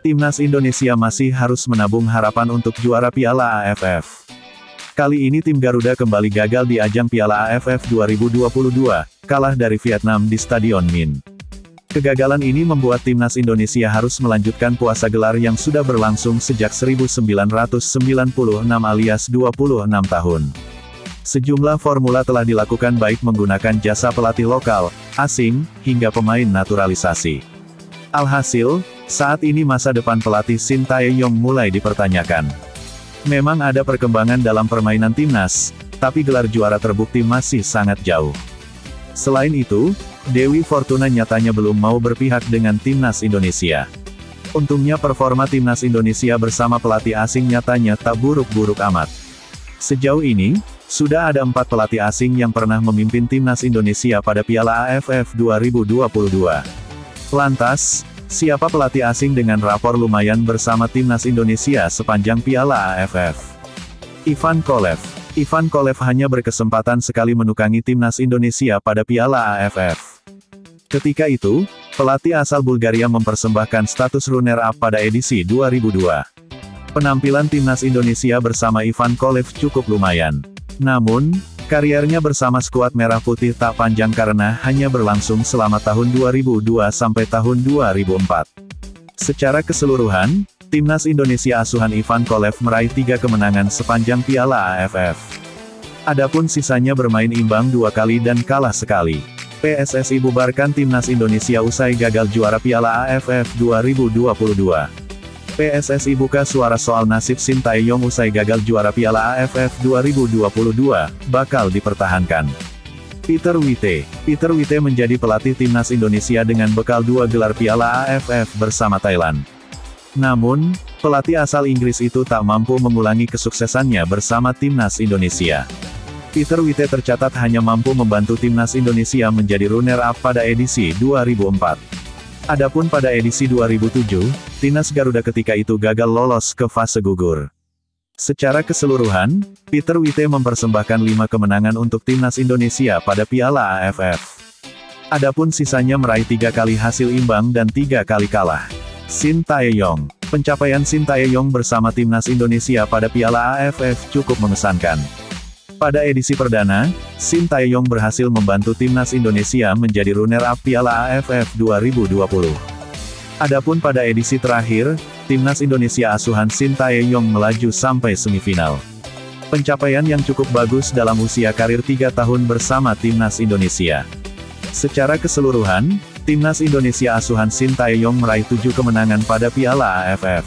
Timnas Indonesia masih harus menabung harapan untuk juara Piala AFF. Kali ini tim Garuda kembali gagal di ajang Piala AFF 2022, kalah dari Vietnam di Stadion Min. Kegagalan ini membuat Timnas Indonesia harus melanjutkan puasa gelar yang sudah berlangsung sejak 1996 alias 26 tahun. Sejumlah formula telah dilakukan baik menggunakan jasa pelatih lokal, asing, hingga pemain naturalisasi. Alhasil, saat ini masa depan pelatih Shin Tae-yong mulai dipertanyakan. Memang ada perkembangan dalam permainan timnas, tapi gelar juara terbukti masih sangat jauh. Selain itu, Dewi Fortuna nyatanya belum mau berpihak dengan timnas Indonesia. Untungnya performa timnas Indonesia bersama pelatih asing nyatanya tak buruk-buruk amat. Sejauh ini, sudah ada 4 pelatih asing yang pernah memimpin timnas Indonesia pada Piala AFF 2022. Lantas, siapa pelatih asing dengan rapor lumayan bersama timnas Indonesia sepanjang Piala AFF? Ivan Kolev. Ivan Kolev hanya berkesempatan sekali menukangi timnas Indonesia pada Piala AFF. Ketika itu, pelatih asal Bulgaria mempersembahkan status runner-up pada edisi 2002. Penampilan timnas Indonesia bersama Ivan Kolev cukup lumayan. Namun, kariernya bersama skuad Merah Putih tak panjang karena hanya berlangsung selama tahun 2002 sampai tahun 2004. Secara keseluruhan, timnas Indonesia asuhan Ivan Kolev meraih 3 kemenangan sepanjang Piala AFF. Adapun sisanya bermain imbang 2 kali dan kalah sekali. PSSI bubarkan timnas Indonesia usai gagal juara Piala AFF 2022. PSSI buka suara soal nasib Shin Tae-yong usai gagal juara Piala AFF 2022, bakal dipertahankan. Peter Withe menjadi pelatih timnas Indonesia dengan bekal 2 gelar Piala AFF bersama Thailand. Namun, pelatih asal Inggris itu tak mampu mengulangi kesuksesannya bersama timnas Indonesia. Peter Withe tercatat hanya mampu membantu timnas Indonesia menjadi runner-up pada edisi 2004. Adapun pada edisi 2007, timnas Garuda ketika itu gagal lolos ke fase gugur. Secara keseluruhan, Peter Withe mempersembahkan 5 kemenangan untuk timnas Indonesia pada Piala AFF. Adapun sisanya meraih 3 kali hasil imbang dan 3 kali kalah. Shin Tae-yong. Pencapaian Shin Tae-yong bersama timnas Indonesia pada Piala AFF cukup mengesankan. Pada edisi perdana, Shin Tae-yong berhasil membantu timnas Indonesia menjadi runner-up Piala AFF 2020. Adapun pada edisi terakhir, timnas Indonesia asuhan Shin Tae-yong melaju sampai semifinal. Pencapaian yang cukup bagus dalam usia karir 3 tahun bersama timnas Indonesia. Secara keseluruhan, timnas Indonesia asuhan Shin Tae-yong meraih 7 kemenangan pada Piala AFF.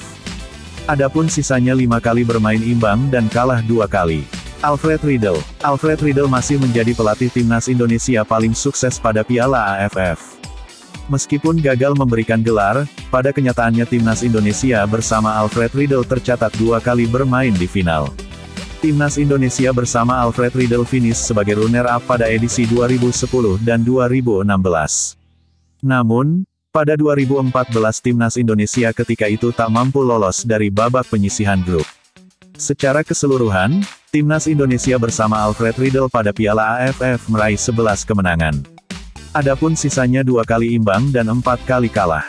Adapun sisanya 5 kali bermain imbang dan kalah 2 kali. Alfred Riedel masih menjadi pelatih timnas Indonesia paling sukses pada Piala AFF. Meskipun gagal memberikan gelar, pada kenyataannya timnas Indonesia bersama Alfred Riedel tercatat 2 kali bermain di final. Timnas Indonesia bersama Alfred Riedel finish sebagai runner-up pada edisi 2010 dan 2016. Namun, pada 2014 timnas Indonesia ketika itu tak mampu lolos dari babak penyisihan grup. Secara keseluruhan, timnas Indonesia bersama Alfred Riedel pada Piala AFF meraih 11 kemenangan. Adapun sisanya 2 kali imbang dan 4 kali kalah.